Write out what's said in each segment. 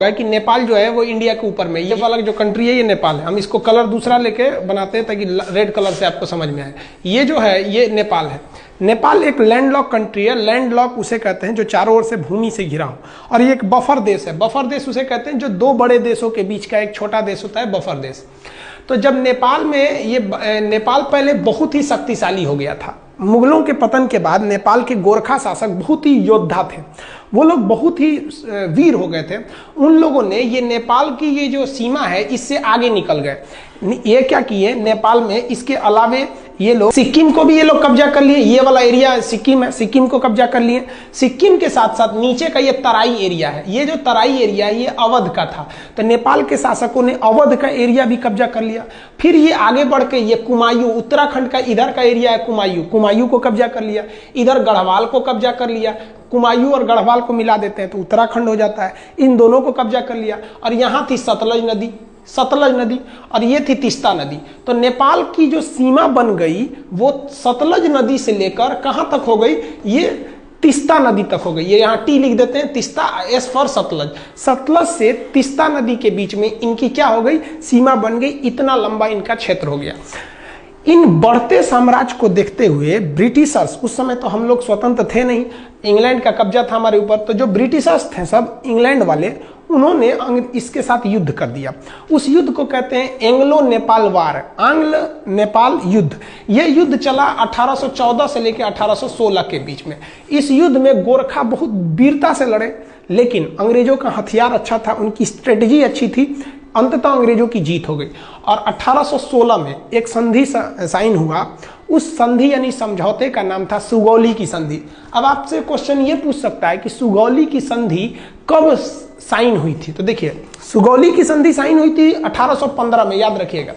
कि नेपाल जो है वो इंडिया के ऊपर में, ये वाला जो कंट्री है ये नेपाल है। हम इसको कलर दूसरा लेके बनाते हैं ताकि रेड कलर से आपको समझ में आए। ये जो है ये नेपाल है। नेपाल एक लैंडलॉक कंट्री है। लैंडलॉक उसे कहते हैं जो चारों ओर से भूमि से घिरा हो, और ये एक बफर देश है। बफर देश उसे कहते हैं जो दो बड़े देशों के बीच का एक छोटा देश होता है, बफर देश। तो जब नेपाल में ये नेपाल पहले बहुत ही शक्तिशाली हो गया था। मुगलों के पतन के बाद नेपाल के गोरखा शासक बहुत ही योद्धा थे, वो लोग बहुत ही वीर हो गए थे। उन लोगों ने ये नेपाल की ये जो सीमा है इससे आगे निकल गए। ये क्या किए, नेपाल में इसके अलावे ये लोग सिक्किम को भी ये लोग कब्जा कर लिए। ये वाला एरिया सिक्किम है, सिक्किम को कब्जा कर लिए। सिक्किम के साथ साथ नीचे का ये तराई एरिया है, ये जो तराई एरिया है ये अवध का था। तो नेपाल के शासकों ने अवध का एरिया भी कब्जा कर लिया। फिर ये आगे बढ़ के ये कुमायूं, उत्तराखंड का इधर का एरिया है कुमायूं, कुमायूं को कब्जा कर लिया। इधर गढ़वाल को कब्जा कर लिया। कुमायूं और गढ़वाल को मिला देते हैं तो उत्तराखंड हो जाता है। इन दोनों को कब्जा कर लिया। और यहाँ थी सतलज नदी और ये थी तीस्ता नदी। तो नेपाल की जो सीमा बन गई वो सतलज नदी से लेकर कहां तक हो गई, ये तीस्ता नदी तक हो गई। ये यहाँ टी लिख देते हैं, तीस्ता, एस फॉर सतलज। सतलज से तीस्ता नदी के बीच में इनकी क्या हो गई, सीमा बन गई। इतना लंबा इनका क्षेत्र हो गया। इन बढ़ते साम्राज्य को देखते हुए ब्रिटिशर्स, उस समय तो हम लोग स्वतंत्र थे नहीं, इंग्लैंड का कब्जा था हमारे ऊपर, तो जो ब्रिटिशर्स थे सब इंग्लैंड वाले, उन्होंने इसके साथ युद्ध कर दिया। उस युद्ध को कहते हैं एंग्लो नेपाल वार, आंग्ल नेपाल युद्ध। यह युद्ध चला 1814 से लेकर 1816 के बीच में। इस युद्ध में गोरखा बहुत वीरता से लड़े, लेकिन अंग्रेजों का हथियार अच्छा था, उनकी स्ट्रेटजी अच्छी थी। अंततः अंग्रेजों की जीत हो गई और 1816 में एक संधि साइन हुआ। उस संधि यानी समझौते का नाम था सुगौली की संधि। अब आपसे क्वेश्चन ये पूछ सकता है कि सुगौली की संधि कब साइन हुई थी। तो देखिए, सुगौली की संधि साइन हुई थी 1815 में, याद रखिएगा।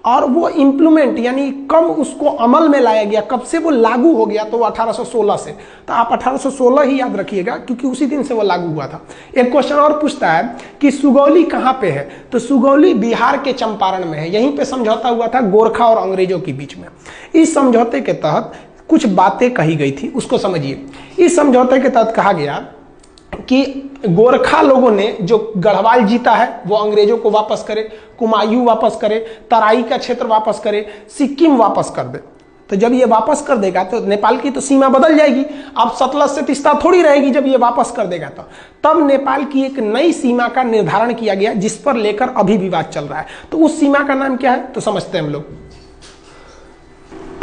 और वो इम्प्लीमेंट यानी कब उसको अमल में लाया गया, कब से वो लागू हो गया, तो वो 1816 से। तो आप 1816 ही याद रखिएगा क्योंकि उसी दिन से वो लागू हुआ था। एक क्वेश्चन और पूछता है कि सुगौली कहाँ पे है, तो सुगौली बिहार के चंपारण में है। यहीं पे समझौता हुआ था गोरखा और अंग्रेजों के बीच में। इस समझौते के तहत कुछ बातें कही गई थी, उसको समझिए। इस समझौते के तहत कहा गया कि गोरखा लोगों ने जो गढ़वाल जीता है वो अंग्रेजों को वापस करे, कुमायूं वापस करे, तराई का क्षेत्र वापस करे, सिक्किम वापस कर दे। तो जब ये वापस कर देगा तो नेपाल की तो सीमा बदल जाएगी। अब सतलज से तीस्ता थोड़ी रहेगी जब ये वापस कर देगा तो। तब नेपाल की एक नई सीमा का निर्धारण किया गया जिस पर लेकर अभी विवाद चल रहा है। तो उस सीमा का नाम क्या है, तो समझते हैं हम लोग।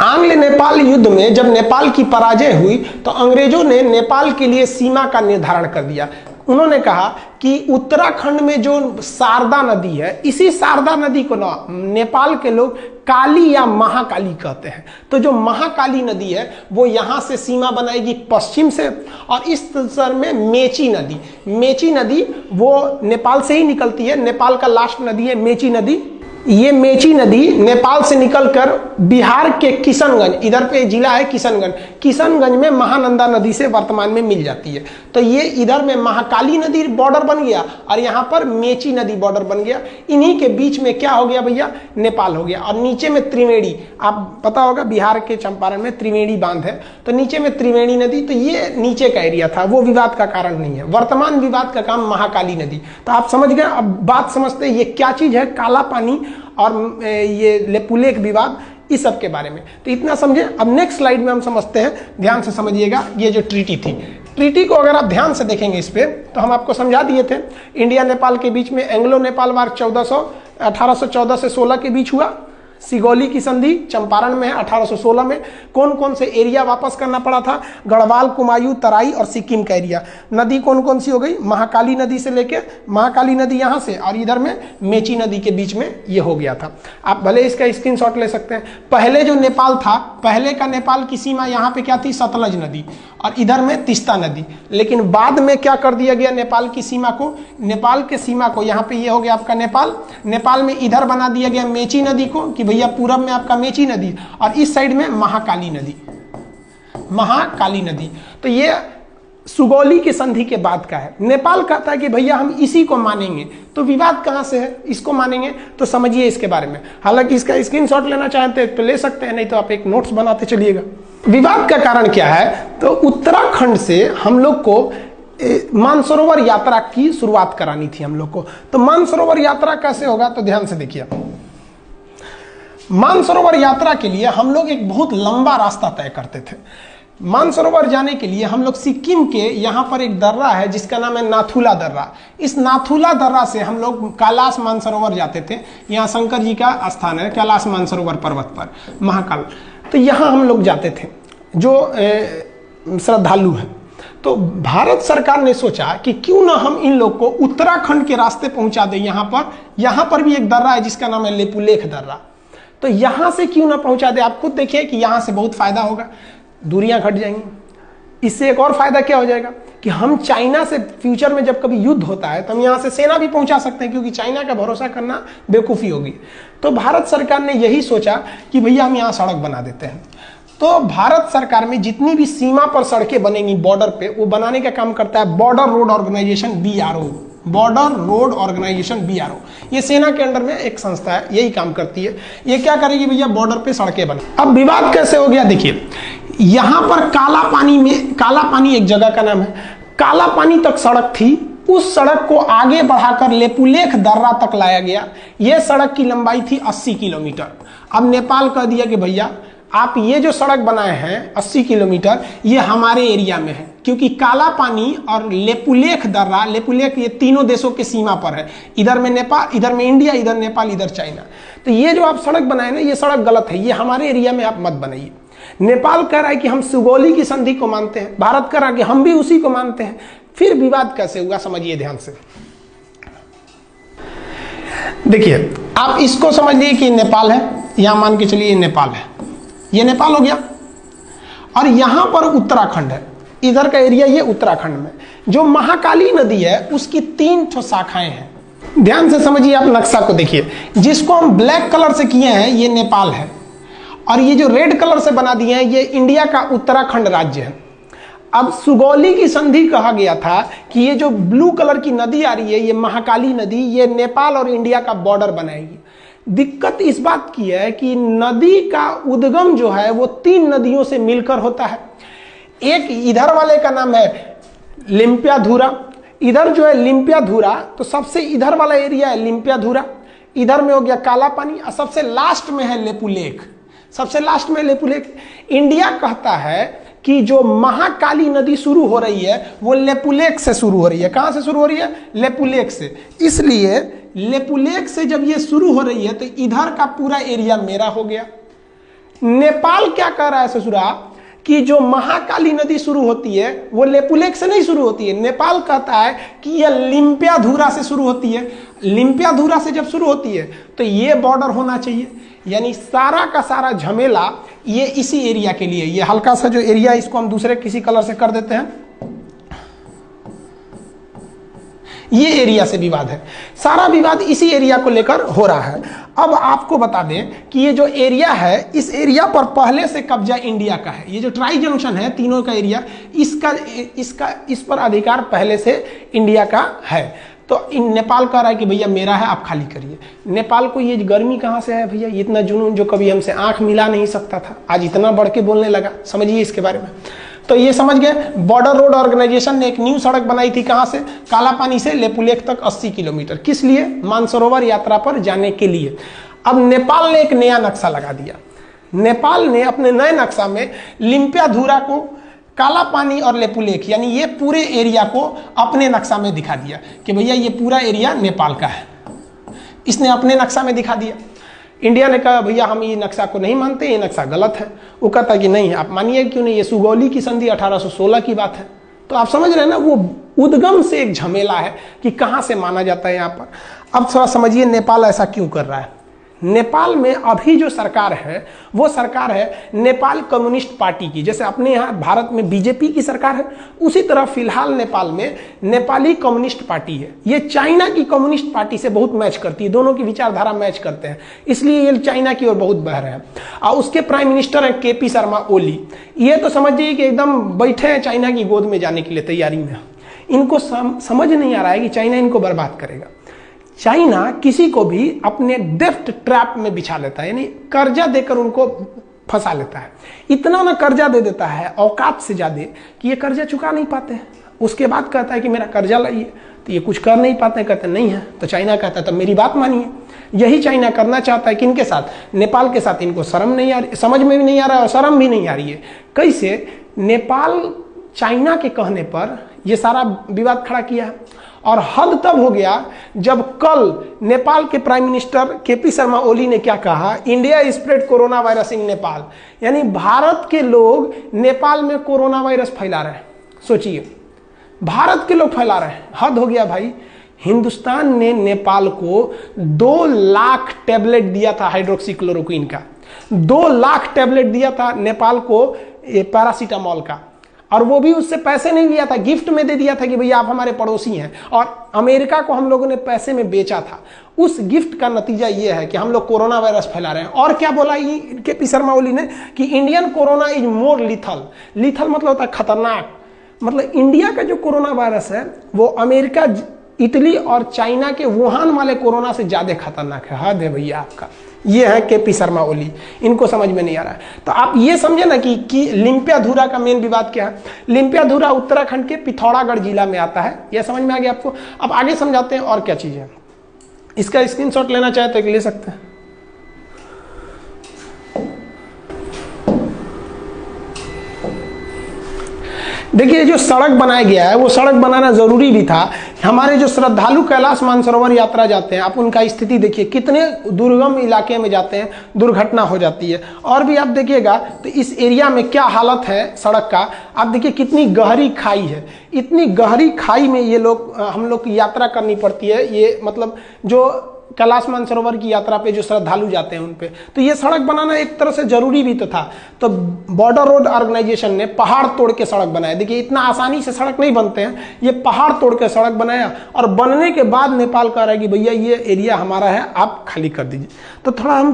आंग्ल नेपाल युद्ध में जब नेपाल की पराजय हुई तो अंग्रेजों ने नेपाल के लिए सीमा का निर्धारण कर दिया। उन्होंने कहा कि उत्तराखंड में जो शारदा नदी है, इसी शारदा नदी को ना नेपाल के लोग काली या महाकाली कहते हैं। तो जो महाकाली नदी है वो यहाँ से सीमा बनाएगी पश्चिम से, और इस तरह में मेची नदी वो नेपाल से ही निकलती है। नेपाल का लास्ट नदी है मेची नदी। ये मेची नदी नेपाल से निकलकर बिहार के किशनगंज, इधर पे जिला है किशनगंज में महानंदा नदी से वर्तमान में मिल जाती है। तो ये इधर में महाकाली नदी बॉर्डर बन गया और यहाँ पर मेची नदी बॉर्डर बन गया। इन्हीं के बीच में क्या हो गया भैया, नेपाल हो गया। और नीचे में त्रिवेणी, आप पता होगा बिहार के चंपारण में त्रिवेणी बांध है, तो नीचे में त्रिवेणी नदी। तो ये नीचे का एरिया था, वो विवाद का कारण नहीं है। वर्तमान विवाद का काम महाकाली नदी। तो आप समझ गए। अब बात समझते हैं ये क्या चीज है, काला पानी और ये लेपुलेख विवाद, इस सब के बारे में। तो इतना समझे। अब नेक्स्ट स्लाइड में हम समझते हैं, ध्यान से समझिएगा। ये जो ट्रीटी थी, ट्रीटी को अगर आप ध्यान से देखेंगे इस पे, तो हम आपको समझा दिए थे। इंडिया नेपाल के बीच में एंग्लो नेपाल वार 1814 से 16 के बीच हुआ। सिगौली की संधि चंपारण में है 1816 में। कौन कौन से एरिया वापस करना पड़ा था, गढ़वाल, कुमायूं, तराई और सिक्किम का एरिया। नदी कौन कौन सी हो गई, महाकाली नदी से लेके, महाकाली नदी यहाँ से और इधर में मेची नदी के बीच में ये हो गया था। आप भले इसका स्क्रीनशॉट ले सकते हैं। पहले जो नेपाल था, पहले का नेपाल की सीमा यहाँ पे क्या थी, सतलज नदी, और इधर में तीस्ता नदी। लेकिन बाद में क्या कर दिया गया, नेपाल की सीमा को, यहाँ पे ये हो गया आपका नेपाल में इधर बना दिया गया मेची नदी को, कि भैया पूरब में आपका मेची नदी और इस साइड में महाकाली नदी। तो ये सुगौली की संधि के बाद का है। नेपाल कहता है कि भैया हम इसी को मानेंगे। तो विवाद कहां से है, इसको मानेंगे। तो समझिए इसके बारे में। हालांकि इसका स्क्रीनशॉट लेना चाहते हैं तो ले सकते हैं, नहीं तो आप एक नोट्स बनाते चलिएगा। विवाद का कारण क्या है, तो उत्तराखंड से हम लोग को मानसरोवर यात्रा की शुरुआत करानी थी हम लोग को। तो मानसरोवर यात्रा कैसे होगा, तो ध्यान से देखिए। मानसरोवर यात्रा के लिए हम लोग एक बहुत लंबा रास्ता तय करते थे। मानसरोवर जाने के लिए हम लोग सिक्किम के यहाँ पर एक दर्रा है जिसका नाम है नाथुला दर्रा। इस नाथुला दर्रा से हम लोग कैलाश मानसरोवर जाते थे। यहाँ शंकर जी का स्थान है कैलाश मानसरोवर पर्वत पर, महाकाल। तो यहाँ हम लोग जाते थे जो श्रद्धालु हैं। तो भारत सरकार ने सोचा कि क्यों ना हम इन लोग को उत्तराखंड के रास्ते पहुंचा दें। यहाँ पर भी एक दर्रा है जिसका नाम है लेपुलेख दर्रा। तो यहाँ से क्यों ना पहुंचा दे। आप खुद देखिए कि यहाँ से बहुत फायदा होगा, दूरियां घट जाएंगी। इससे एक और फायदा क्या हो जाएगा कि हम चाइना से फ्यूचर में जब कभी युद्ध होता है तो हम यहाँ से सेना भी पहुंचा सकते हैं, क्योंकि चाइना का भरोसा करना बेवकूफ़ी होगी। तो भारत सरकार ने यही सोचा कि भैया हम यहाँ सड़क बना देते हैं। तो भारत सरकार में जितनी भी सीमा पर सड़कें बनेंगी बॉर्डर पे, वो बनाने का काम करता है border road organisation, BRO, border road organisation, BRO। ये सेना के अंडर में एक संस्था है, यही काम करती है। ये क्या करेगी भैया, बॉर्डर पे सड़कें बने। अब विवाद कैसे हो गया, देखिए यहां पर काला पानी एक जगह का नाम है, काला पानी तक सड़क थी। उस सड़क को आगे बढ़ाकर लेपुलेख दर्रा तक लाया गया। यह सड़क की लंबाई थी 80 किलोमीटर। अब नेपाल कह दिया कि भैया आप ये जो सड़क बनाए हैं 80 किलोमीटर, ये हमारे एरिया में है, क्योंकि काला पानी और लेपुलेख दर्रा, लेपुलेख ये तीनों देशों के सीमा पर है। इधर में नेपाल, इधर में इंडिया, इधर नेपाल, इधर चाइना। तो ये जो आप सड़क बनाए ना, ये सड़क गलत है, ये हमारे एरिया में आप मत बनाइए। नेपाल कह रहा है कि हम सुगौली की संधि को मानते हैं, भारत कह रहा है कि हम भी उसी को मानते हैं। फिर विवाद कैसे हुआ, समझिए ध्यान से। देखिए आप इसको समझ लीजिए कि नेपाल है, यहां मान के चलिए नेपाल है, ये नेपाल हो गया, और यहां पर उत्तराखंड है, इधर का एरिया ये उत्तराखंड में। जो महाकाली नदी है उसकी 3 ठो शाखाएं हैं। ध्यान से समझिए, आप नक्शा को देखिए, जिसको हम ब्लैक कलर से किए हैं ये नेपाल है, और ये जो रेड कलर से बना दिए हैं ये इंडिया का उत्तराखंड राज्य है। अब सुगौली की संधि कहा गया था कि ये जो ब्लू कलर की नदी आ रही है, ये महाकाली नदी, ये नेपाल और इंडिया का बॉर्डर बनाएगी। दिक्कत इस बात की है कि नदी का उद्गम जो है वो 3 नदियों से मिलकर होता है। एक इधर वाले का नाम है लिम्पियाधुरा, इधर जो है लिम्पियाधुरा, तो सबसे इधर वाला एरिया है लिम्पियाधुरा, इधर में हो गया काला पानी, और सबसे लास्ट में है लेपुलेख, सबसे लास्ट में लेपुलेख। इंडिया कहता है कि जो महाकाली नदी शुरू हो रही है वो लेपुलेख से शुरू हो रही है। कहां से शुरू हो रही है, लेपुलेख से। इसलिए लेपुलेख से जब ये शुरू हो रही है तो इधर का पूरा एरिया मेरा हो गया। नेपाल क्या कह रहा है ससुरा कि जो महाकाली नदी शुरू होती है वो लेपुलेख से नहीं शुरू होती है। नेपाल कहता है कि यह लिम्पियाधुरा से शुरू होती है। लिम्पियाधुरा से जब शुरू होती है तो ये बॉर्डर होना चाहिए। यानी सारा का सारा झमेला ये इसी एरिया के लिए, ये हल्का सा जो एरिया इसको हम दूसरे किसी कलर से कर देते हैं, ये एरिया से विवाद है। सारा विवाद इसी एरिया को लेकर हो रहा है। अब आपको बता दें कि ये जो एरिया है, इस एरिया पर पहले से कब्जा इंडिया का है। ये जो ट्राई जंक्शन है तीनों का एरिया, इस पर अधिकार पहले से इंडिया का है। तो नेपाल कह रहा है कि भैया मेरा है, आप खाली करिए। नेपाल को ये गर्मी कहाँ से है भैया, इतना जुनून जो कभी हमसे आंख मिला नहीं सकता था, आज इतना बढ़ के बोलने लगा। समझिए इसके बारे में। तो ये समझ गए, बॉर्डर रोड ऑर्गेनाइजेशन ने एक न्यू सड़क बनाई थी, कहां से, काला पानी से लेपुलेख तक 80 किलोमीटर। किस लिए, मानसरोवर यात्रा पर जाने के लिए। अब नेपाल ने एक नया नक्शा लगा दिया। नेपाल ने अपने नए नक्शा में लिम्पियाधुरा को, काला पानी और लेपुलेख, यानी ये पूरे एरिया को अपने नक्शा में दिखा दिया कि भैया ये पूरा एरिया नेपाल का है। इसने अपने नक्शा में दिखा दिया। इंडिया ने कहा भैया हम ये नक्शा को नहीं मानते, ये नक्शा गलत है। वो कहता कि नहीं आप मानिए, क्यों नहीं, ये सुगौली की संधि 1816 की बात है। तो आप समझ रहे हैं ना, वो उद्गम से एक झमेला है कि कहां से माना जाता है यहाँ पर। अब थोड़ा समझिए नेपाल ऐसा क्यों कर रहा है। नेपाल में अभी जो सरकार है वो सरकार है नेपाल कम्युनिस्ट पार्टी की। जैसे अपने यहाँ भारत में बीजेपी की सरकार है, उसी तरह फिलहाल नेपाल में नेपाली कम्युनिस्ट पार्टी है। ये चाइना की कम्युनिस्ट पार्टी से बहुत मैच करती है, दोनों की विचारधारा मैच करते हैं, इसलिए ये चाइना की ओर बहुत बह रहे हैं। और उसके प्राइम मिनिस्टर हैं KP शर्मा ओली। ये तो समझिए कि एकदम बैठे हैं चाइना की गोद में जाने के लिए तैयारी में। इनको समझ नहीं आ रहा है कि चाइना इनको बर्बाद करेगा। चाइना किसी को भी अपने डेफ्ट ट्रैप में बिछा लेता है, यानी कर्जा देकर उनको फंसा लेता है। इतना ना कर्जा दे देता है औकात से ज्यादा कि ये कर्जा चुका नहीं पाते हैं। उसके बाद कहता है कि मेरा कर्जा लाइए, तो ये कुछ कर नहीं पाते, कहते नहीं है। तो चाइना कहता है तब मेरी बात मानिए। यही चाइना करना चाहता है किनके साथ? नेपाल के साथ। इनको शर्म नहीं आ रही, समझ में भी नहीं आ रहा है और शर्म भी नहीं आ रही है। कैसे? नेपाल चाइना के कहने पर ये सारा विवाद खड़ा किया है। और हद तब हो गया जब कल नेपाल के prime minister KP Sharma Oli ने क्या कहा, India spread corona virus in Nepal, यानी भारत के लोग नेपाल में कोरोना वायरस फैला रहे हैं। सोचिए, भारत के लोग फैला रहे हैं, हद हो गया भाई। हिंदुस्तान ने नेपाल को 2 लाख टैबलेट दिया था हाइड्रोक्सीक्लोरोक्विन का, 2 लाख टैबलेट दिया था नेपाल को पैरासीटामोल का, और वो भी उससे पैसे नहीं लिया था, गिफ्ट में दे दिया था कि भैया आप हमारे पड़ोसी हैं। और अमेरिका को हम लोगों ने पैसे में बेचा था। उस गिफ्ट का नतीजा ये है कि हम लोग कोरोना वायरस फैला रहे हैं। और क्या बोला केपी शर्मा ओली ने कि Indian corona is more lethal. Lethal मतलब होता है खतरनाक। मतलब इंडिया का जो कोरोना वायरस है वो अमेरिका, इटली और चाइना के वुहान वाले कोरोना से ज्यादा खतरनाक है। हद है भैया आपका। ये है केपी शर्मा ओली, इनको समझ में नहीं आ रहा है। तो आप ये समझे ना कि लिम्पियाधुरा का मेन विवाद क्या है। लिम्पियाधुरा उत्तराखंड के पिथौरागढ़ जिला में आता है, यह समझ में आ गया आपको। अब आगे समझाते हैं और क्या चीज है। इसका स्क्रीनशॉट लेना चाहे तो ले सकते हैं। देखिए, जो सड़क बनाया गया है वो सड़क बनाना जरूरी भी था। हमारे जो श्रद्धालु कैलाश मानसरोवर यात्रा जाते हैं, आप उनका स्थिति देखिए, कितने दुर्गम इलाके में जाते हैं, दुर्घटना हो जाती है। और भी आप देखिएगा तो इस एरिया में क्या हालत है सड़क का। आप देखिए कितनी गहरी खाई है, इतनी गहरी खाई में ये लोग, हम लोग की यात्रा करनी पड़ती है। ये मतलब जो कैलाश मानसरोवर की यात्रा पे जो श्रद्धालु जाते हैं उन पे, तो ये सड़क बनाना एक तरह से जरूरी भी तो था। तो बॉर्डर रोड ऑर्गेनाइजेशन ने पहाड़ तोड़ के सड़क बनाया। देखिए, इतना आसानी से सड़क नहीं बनते हैं, ये पहाड़ तोड़ के सड़क बनाया। और बनने के बाद नेपाल कह रहा है कि भैया ये एरिया हमारा है, आप खाली कर दीजिए। तो थोड़ा हम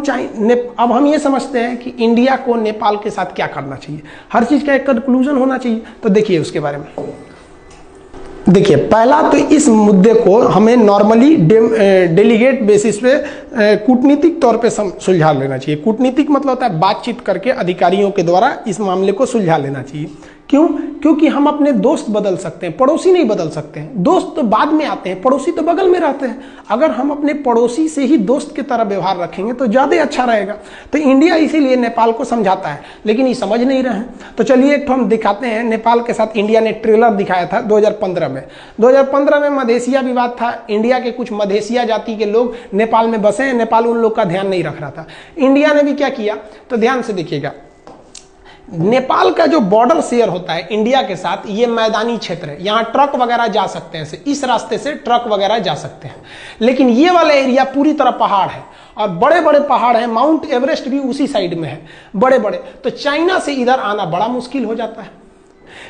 अब हम ये समझते हैं कि इंडिया को नेपाल के साथ क्या करना चाहिए, हर चीज का एक कंक्लूजन होना चाहिए। तो देखिए उसके बारे में। देखिए, पहला तो इस मुद्दे को हमें नॉर्मली डेलीगेट बेसिस पे कूटनीतिक तौर पे सुलझा लेना चाहिए। कूटनीतिक मतलब होता है बातचीत करके अधिकारियों के द्वारा इस मामले को सुलझा लेना चाहिए। क्यों? क्योंकि हम अपने दोस्त बदल सकते हैं, पड़ोसी नहीं बदल सकते हैं। दोस्त तो बाद में आते हैं, पड़ोसी तो बगल में रहते हैं। अगर हम अपने पड़ोसी से ही दोस्त की तरह व्यवहार रखेंगे तो ज्यादा अच्छा रहेगा। तो इंडिया इसीलिए नेपाल को समझाता है, लेकिन ये समझ नहीं रहे हैं। तो चलिए एक तो हम दिखाते हैं। नेपाल के साथ इंडिया ने ट्रेलर दिखाया था 2015 में। 2015 में मधेसिया विवाद था। इंडिया के कुछ मधेसिया जाति के लोग नेपाल में बसे हैं, नेपाल उन लोग का ध्यान नहीं रख रहा था। इंडिया ने भी क्या किया, तो ध्यान से देखिएगा। नेपाल का जो बॉर्डर शेयर होता है इंडिया के साथ, ये मैदानी क्षेत्र है, यहाँ ट्रक वगैरह जा सकते हैं, इस रास्ते से ट्रक वगैरह जा सकते हैं। लेकिन ये वाला एरिया पूरी तरह पहाड़ है और बड़े बड़े पहाड़ हैं। माउंट एवरेस्ट भी उसी साइड में है, बड़े बड़े। तो चाइना से इधर आना बड़ा मुश्किल हो जाता है।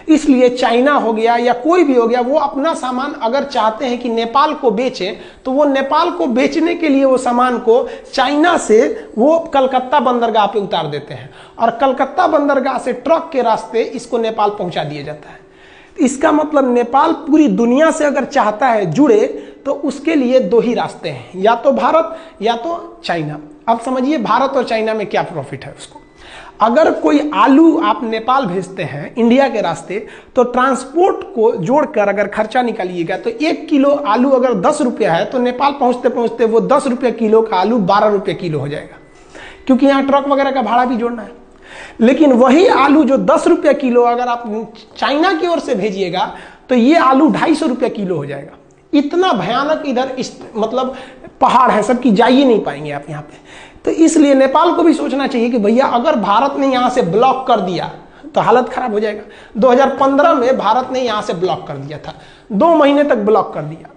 इसलिए चाइना हो गया या कोई भी हो गया, वो अपना सामान अगर चाहते हैं कि नेपाल को बेचे, तो वो नेपाल को बेचने के लिए वो सामान को चाइना से वो कलकत्ता बंदरगाह पे उतार देते हैं और कलकत्ता बंदरगाह से ट्रक के रास्ते इसको नेपाल पहुंचा दिया जाता है। इसका मतलब नेपाल पूरी दुनिया से अगर चाहता है जुड़े तो उसके लिए 2 ही रास्ते हैं, या तो भारत या तो चाइना। अब समझिए भारत और चाइना में क्या प्रॉफिट है उसको। अगर कोई आलू आप नेपाल भेजते हैं इंडिया के रास्ते, तो ट्रांसपोर्ट को जोड़कर अगर खर्चा निकालिएगा तो 1 किलो आलू अगर 10 रुपया है, तो नेपाल पहुंचते पहुंचते वो 10 रुपये किलो का आलू 12 रुपये किलो हो जाएगा, क्योंकि यहाँ ट्रक वगैरह का भाड़ा भी जोड़ना है। लेकिन वही आलू जो 10 रुपये किलो अगर आप चाइना की ओर से भेजिएगा तो ये आलू 250 रुपये किलो हो जाएगा। इतना भयानक इधर मतलब पहाड़ है, सबकी जा ही नहीं पाएंगे आप यहाँ पे। तो इसलिए नेपाल को भी सोचना चाहिए कि भैया अगर भारत ने यहाँ से ब्लॉक कर दिया तो हालत खराब हो जाएगा। 2015 में भारत ने यहाँ से ब्लॉक कर दिया था, 2 महीने तक ब्लॉक कर दिया।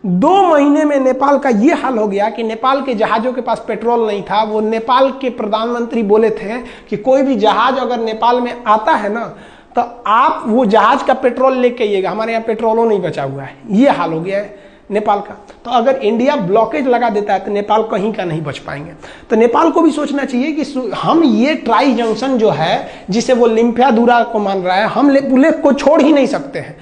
2 महीने में नेपाल का ये हाल हो गया कि नेपाल के जहाजों के पास पेट्रोल नहीं था। वो नेपाल के प्रधानमंत्री बोले थे कि कोई भी जहाज अगर नेपाल में आता है ना, तो आप वो जहाज का पेट्रोल लेके आइएगा, हमारे यहाँ पेट्रोलों नहीं बचा हुआ है। ये हाल हो गया है नेपाल का। तो अगर इंडिया ब्लॉकेज लगा देता है तो नेपाल कहीं का नहीं बच पाएंगे। तो नेपाल को भी सोचना चाहिए कि हम ये ट्राई जंक्शन जो है, जिसे वो लिम्पियाधुरा को मान रहा है, हम लेक को छोड़ ही नहीं सकते हैं,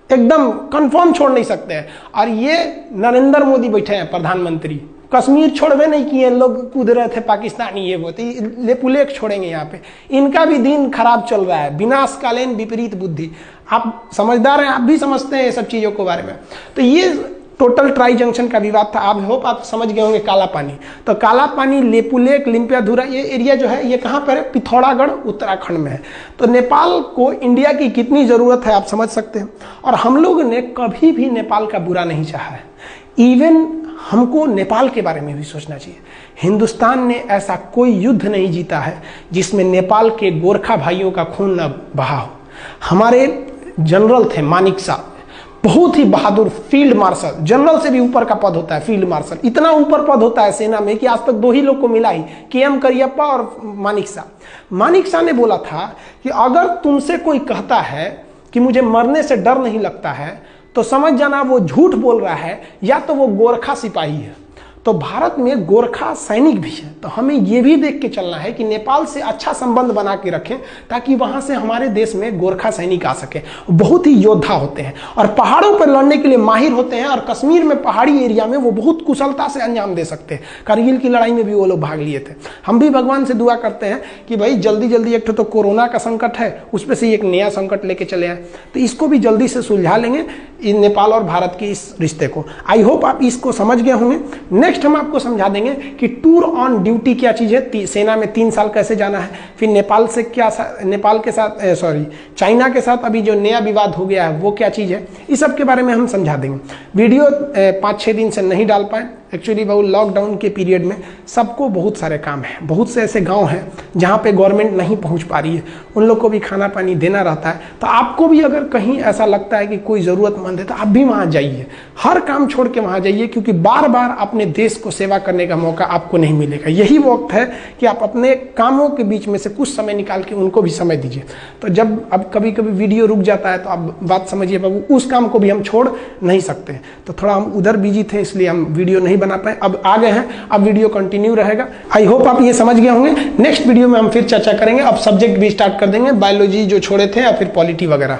एकदम कंफर्म छोड़ नहीं सकते हैं। और ये नरेंद्र मोदी बैठे हैं प्रधानमंत्री, कश्मीर छोड़वे नहीं किए, लोग कूद रहे थे पाकिस्तानी, ये वो तो लेपुलेख छोड़ेंगे यहाँ पे। इनका भी दिन खराब चल रहा है, विनाशकालीन विपरीत बुद्धि। आप समझदार हैं, आप भी समझते हैं ये सब चीज़ों के बारे में। तो ये टोटल ट्राई जंक्शन का विवाद था। आप होप आप समझ गए होंगे काला पानी। तो काला पानी, लेपुलेख, लिम्पियाधुरा, ये एरिया जो है ये कहाँ पर है? पिथौरागढ़ उत्तराखंड में है। तो नेपाल को इंडिया की कितनी ज़रूरत है आप समझ सकते हैं। और हम लोग ने कभी भी नेपाल का बुरा नहीं चाहा है। इवन हमको नेपाल के बारे में भी सोचना चाहिए। हिंदुस्तान ने ऐसा कोई युद्ध नहीं जीता है जिसमें नेपाल के गोरखा भाइयों का खून न बहा हो। हमारे जनरल थे मानिक साहब, बहुत ही बहादुर फील्ड मार्शल, जनरल से भी ऊपर का पद होता है फील्ड मार्शल। इतना ऊपर पद होता है सेना में कि आज तक 2 ही लोग को मिला ही, KM करियप्पा और मानिक शाह। मानिक शाह ने बोला था कि अगर तुमसे कोई कहता है कि मुझे मरने से डर नहीं लगता है तो समझ जाना वो झूठ बोल रहा है, या तो वो गोरखा सिपाही है। तो भारत में गोरखा सैनिक भी है। तो हमें ये भी देख के चलना है कि नेपाल से अच्छा संबंध बना के रखें ताकि वहां से हमारे देश में गोरखा सैनिक आ सके। बहुत ही योद्धा होते हैं और पहाड़ों पर लड़ने के लिए माहिर होते हैं। और कश्मीर में पहाड़ी एरिया में वो बहुत कुशलता से अंजाम दे सकते हैं। कारगिल की लड़ाई में भी वो लोग भाग लिए थे। हम भी भगवान से दुआ करते हैं कि भाई जल्दी जल्दी, एक तो कोरोना का संकट है, उस पर से एक नया संकट लेके चले आए, तो इसको भी जल्दी से सुलझा लेंगे नेपाल और भारत के इस रिश्ते को। आई होप आप इसको समझ गए होंगे। नेक्स्ट हम आपको समझा देंगे कि टूर ऑन ड्यूटी क्या चीज़ है, सेना में 3 साल कैसे जाना है, फिर नेपाल से क्या, नेपाल के साथ चाइना के साथ अभी जो नया विवाद हो गया है वो क्या चीज़ है, इस सब के बारे में हम समझा देंगे। वीडियो 5-6 दिन से नहीं डाल पाए एक्चुअली, बहुत लॉकडाउन के पीरियड में सबको बहुत सारे काम हैं। बहुत से ऐसे गांव हैं जहां पे गवर्नमेंट नहीं पहुंच पा रही है, उन लोग को भी खाना पानी देना रहता है। तो आपको भी अगर कहीं ऐसा लगता है कि कोई ज़रूरतमंद है तो आप भी वहां जाइए, हर काम छोड़ के वहां जाइए, क्योंकि बार बार अपने देश को सेवा करने का मौका आपको नहीं मिलेगा। यही वक्त है कि आप अपने कामों के बीच में से कुछ समय निकाल के उनको भी समय दीजिए। तो जब अब कभी कभी वीडियो रुक जाता है तो आप बात समझिए बाबू, उस काम को भी हम छोड़ नहीं सकते। तो थोड़ा हम उधर बिजी थे इसलिए हम वीडियो नहीं बना पाए, अब आ गए हैं, अब वीडियो कंटिन्यू रहेगा। आई होप आप ये समझ गए होंगे। नेक्स्ट वीडियो में हम फिर चर्चा करेंगे, अब सब्जेक्ट भी स्टार्ट कर देंगे, बायोलॉजी जो छोड़े थे या फिर पॉलिटी वगैरह।